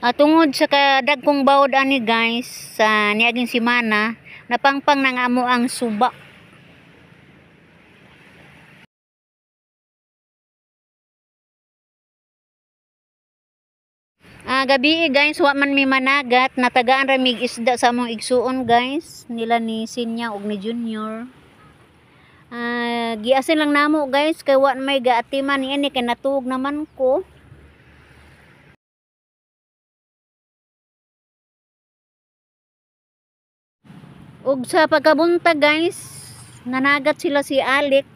Tungod sa kadagkong bawod ani guys sa niaging semana, napangpang nang amo ang suba. Gabi guys, wa man mi managat, natagaan ra mig isda sa among igsuon guys, nila ni Sinya ug ni Junior. Giasin lang namo guys kay wa may gaatiman ni kay natug naman ko. Ug sa pagkabunta guys, nanagat sila si Alex.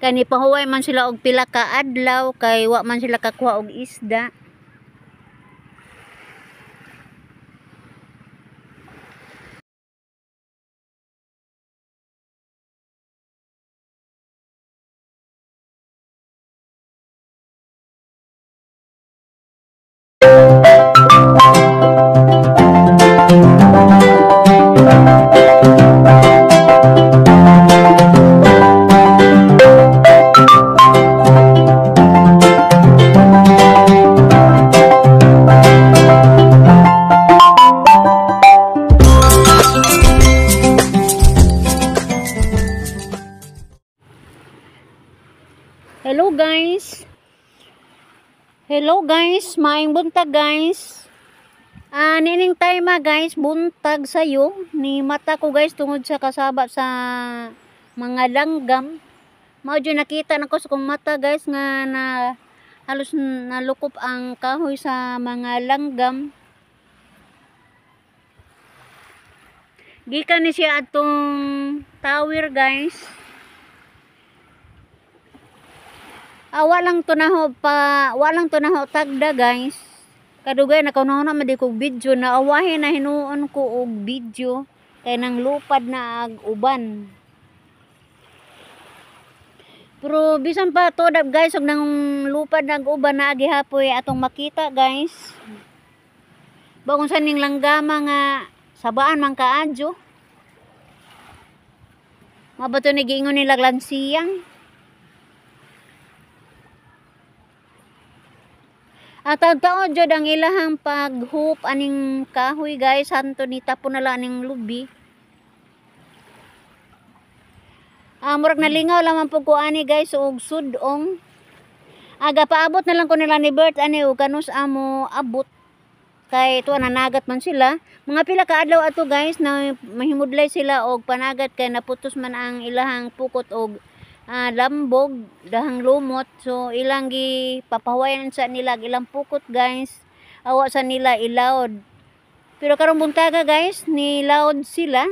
Kani pahuway man sila og pila ka adlaw kay wa man sila kakuha og isda. Hello guys, maayong buntag guys. Nining time guys, buntag sayo ni mata ko guys tungod sa kasaba sa mga langgam. Mao jud nakita nako sa kong mata guys nga na halos nalukop ang kahoy sa mga langgam. Gikan ni siya atong tower guys. Walang tunaho tagda guys. Kadugay nakunahon na madi kog video na awahin na hinuon ko og video kay nang lupad na ag uban. Pero bisan pa to guys og nang lupad na ag uban na gihapoy atong makita guys. Bagong saning langgama nga sabaan man kaadyo. Mabato ni giingon nila lansiyang. Taon-taon jud ang ilahang paghup aning kahoy guys, hanto ni tapon nala aning lubi. Murag nalingaw lamang pug ko ani guys og sudong. Paabot na lang ko nila ni Bert ani og kanus amo abot. Kay tuwa nanagat man sila. Mga pila ka adlaw ato guys na mahimudlay sila og panagat kay naputos man ang ilahang pukot og lambog dahang lumot, so ilang gi papawayan sa nila ilang pukot guys, awa sa nila ilawod. Pero karong buntaga guys nilawod sila.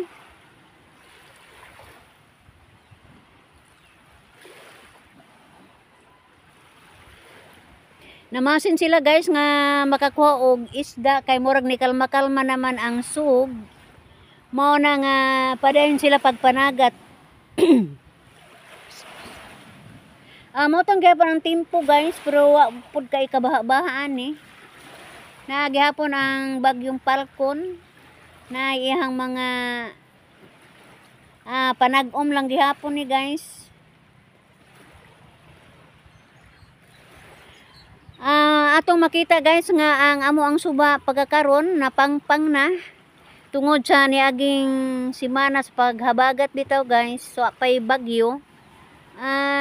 Namasin sila guys nga makakuha og isda kay murag ni kalma-kalma naman ang sug. Mao na nga padayon sila pagpanagat. Motong kaya pa ng tempo guys, pero pud kay kabaha-bahaan Nagihapon ang bagyong Falcon na iyang mga panag-om lang gihapon ni guys. Atong makita guys nga ang amo ang suba pagkakaron napangpang na tungod sa niaging semana sa paghabagat bitaw guys, so pay bagyo.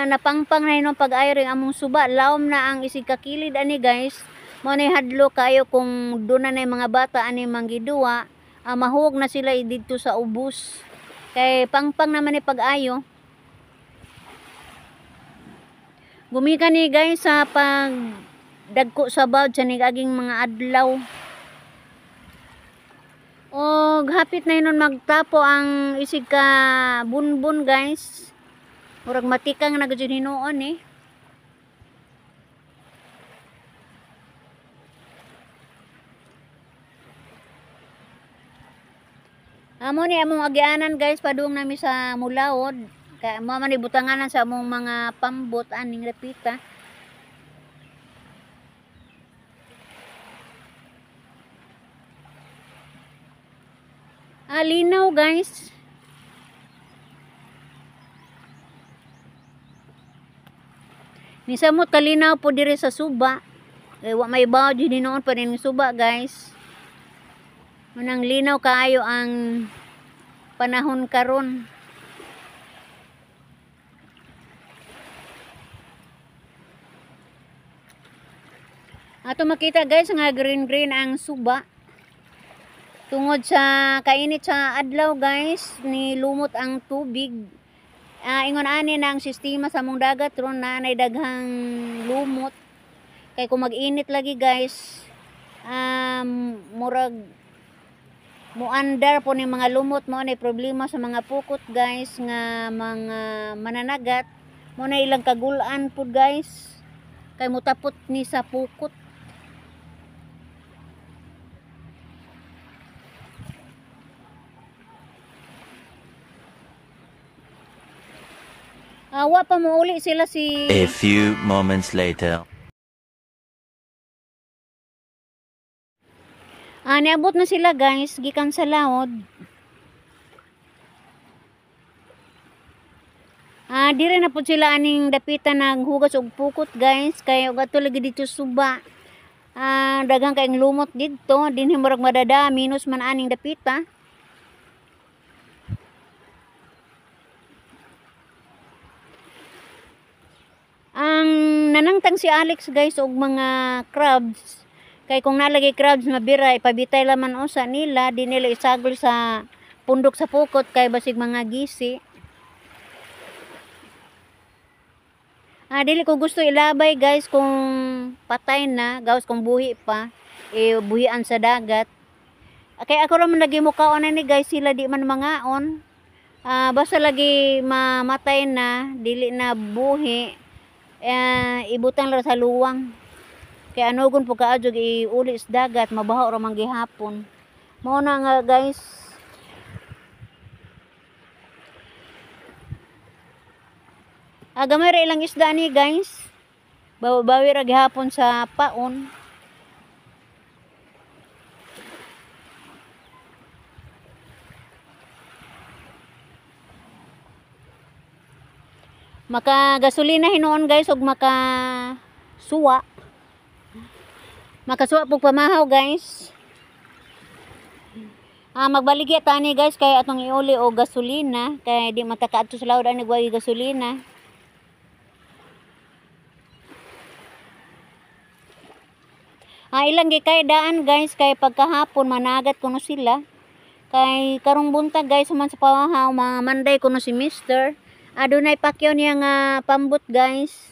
Napangpang na yun pag-ayring among suba, lawom na ang isig kakilid ani guys. Mo na hadlo kayo kung doon na mga bata ani manggiduwa, mahuwag na sila dito sa ubos kay pangpang naman ni pag-ayo. Gumikan ni guys sa pag dagko sa bawd sa nigaging mga adlaw. Og hapit na yun magtapo ang isig ka bunbun guys. Murag matikang na gud hinuon Amo ni among agianan guys padung nami sa mulawod. Kay mo man ibutanganan sa among mga pambot aning repita. Linaw guys. Nisamot kalinaw po dire sa suba. Wa may bawo jud noon pa ning suba guys. Manang linaw kaayo ang panahon karon. Ato makita guys nga green ang suba. Tungod sa kainit sa adlaw guys, ni lumot ang tubig. Ingon ani na ang sistema sa mong dagat ron na nay daghang lumot. Kay kung mag-init lagi guys, murag muandar po ni mga lumot mo na problema sa mga pukot guys nga mga mananagat mo na ilang kagulaan po guys kay mutapot ni sa pukot. Awa pa mo uli sila si A few moments later. Niabot na sila guys gikan sa laod. Dire na po sila aning dapitan ng hugas og pukot guys kay og ato lagi dito suba. Daghang kaayong lumot didto dinhi murag madada minus man aning dapita. Ang nanangtang si Alex guys og mga crabs. Kay kung nalagay crabs mabira ipabitay laman usa nila di nila isagol sa pundok sa pukot kay basig mga gisi. Dili ko gusto ilabay guys kung patay na gawas kung buhi pa buhian sa dagat. Kay ako ra man lagi mukaon na ni guys sila di man mangaon. Basta lagi mamatay na dili na buhi ibutang lang sa luwang. Kaya anugon po kaadjog iuli sa dagat mabaho ra man gihapon. Mao na nga guys. Gamay ra ilang isda ni guys. Bawi ra gihapon sa paon. Maka gasolina hinoon guys og maka suwa. Makasuwa pug pamahaw guys. Magbaligya tani guys kay atong iuli og gasolina kay di matakaadto sa laod ani guway gasolina. Ilang gikay daan guys kay pagkahapon managat kuno sila. Kay karong buntag guys human sa pamahaw mga manday kuno si Mister. Adunay pakyaw niya nga pambut guys.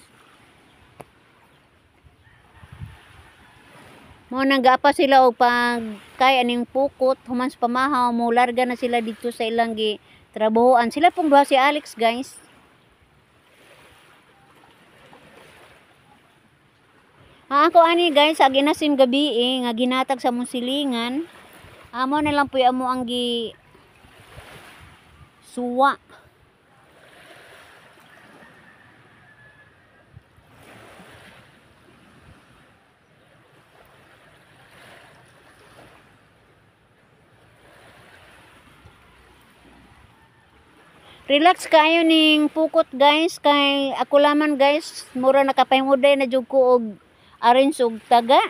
Mo nagapa sila og pagkay aning pukot human sa pamahaw mo larga na sila dito sa ilang gi trabahoan. Sila pong duha si Alex guys. Ako ani guys aginasim gabi nga ginatag sa mong silingan. Amo na lang puy amo ang gi suwa. Relax kayo ning pukot guys kay ako laman guys mura nakapahimuday na jud ko og arrange og taga.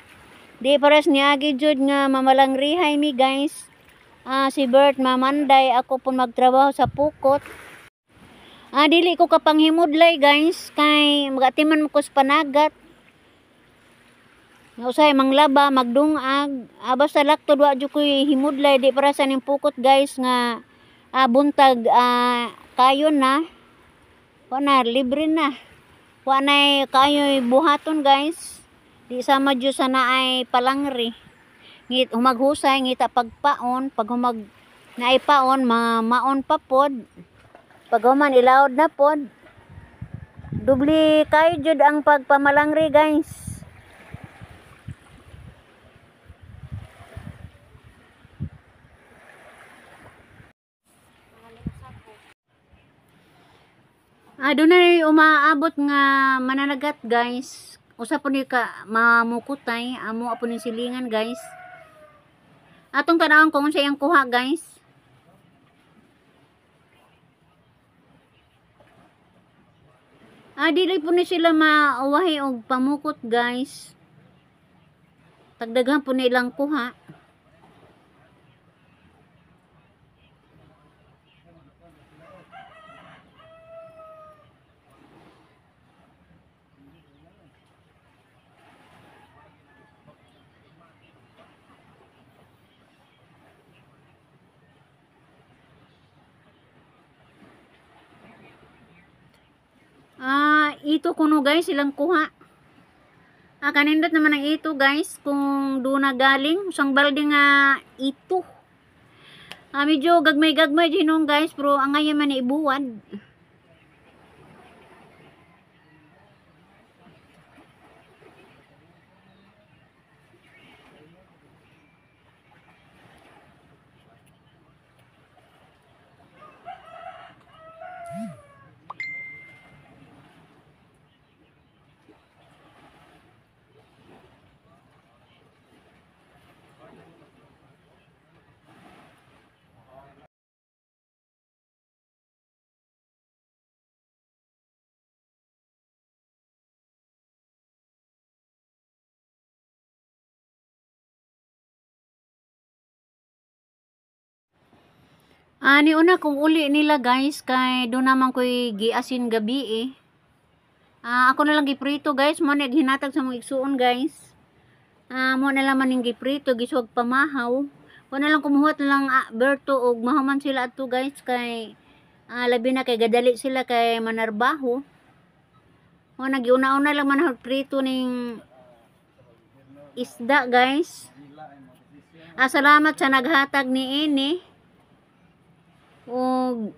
Di pares niagi jud nga mamalangrihay mi guys. Si Bert mamanday ako pun magtrabaho sa pukot. Dili ko kapanghimudlay guys kay magatiman mo ko sa panagat. Usay manglaba magdungag. Basta lakto wa jud ko himudlay di para sa ning pukot guys nga buntag kayo na wana libre na wana kayo buhaton guys di sama jud sa naay palangri ngit humaghusay ngita pagpaon pag humag naay paon maon pa pod pag human ilawod na pod dubli kayo jud ang pagpamalangri guys. Dunay umaabot nga mananagat guys. Usa po ni ka mamukutay, amo apo ni silingan guys. Atong tanawon kung unsa iyang kuha guys. Dili po ni sila mauwahi og pamukot guys. Tagdaghan po nilang kuha. Ito kuno guys, silang kuha. Kanindot naman ang ito guys, kung doon na galing, isang balde nga ito. Medyo gagmay-gagmay dinong guys, pero ang ngayon man ibuwad. Ni una kung uli nila guys, kay doon naman ko'y giasin gabi eh. Ako na lang giprito guys, mo na hinatag sa mga igsuon guys. Mo na lang maning giprito, giswag pamahaw. Mo na lang kumuhat na lang berto og mahuman sila ato guys, kay labi na kay gadali sila kay manarbaho. Mo nagiuna-una lang man prito ning isda guys. Salamat sa naghatag ni ini. Og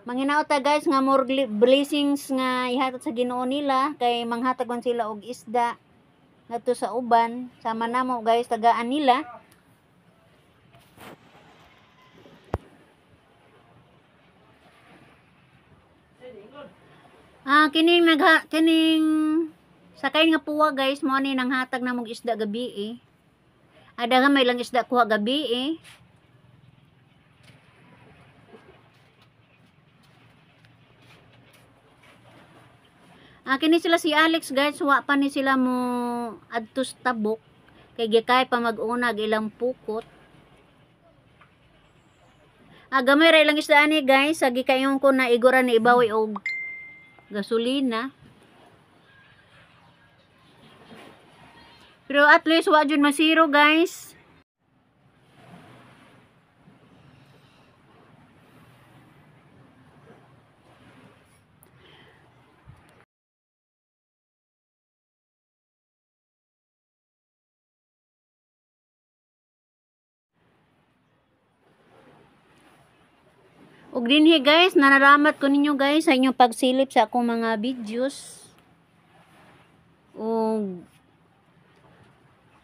manginaot ta guys nga more blessings nga ihatag sa Ginoo nila, kay manghatag man sila og isda ngadto sa uban, sama namo guys tagaan nila. Kining sakay nga puwa guys, mo ni nang hatag na mong isda gabi eh. Ada may lang isda kuha gabi eh. Kini sila si Alex guys, wa pa ni sila mo adtos tabok, kay gikay pa mag-unag ilang pukot. Gamay ra ilang isda ani guys, gikayon ko na igora ni ibawi og gasolina. Pero at least wa jud masiro guys. Og dinhi guys, nanaramat ko ninyo guys sa inyong pagsilip sa akong mga videos. Og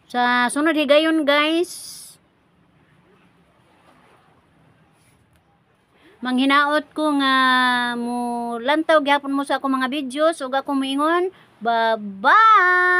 sa sunod higayon guys, manghinaot ko nga mo lantaw gyapon mo sa akong mga videos ug ako moingon, bye-bye.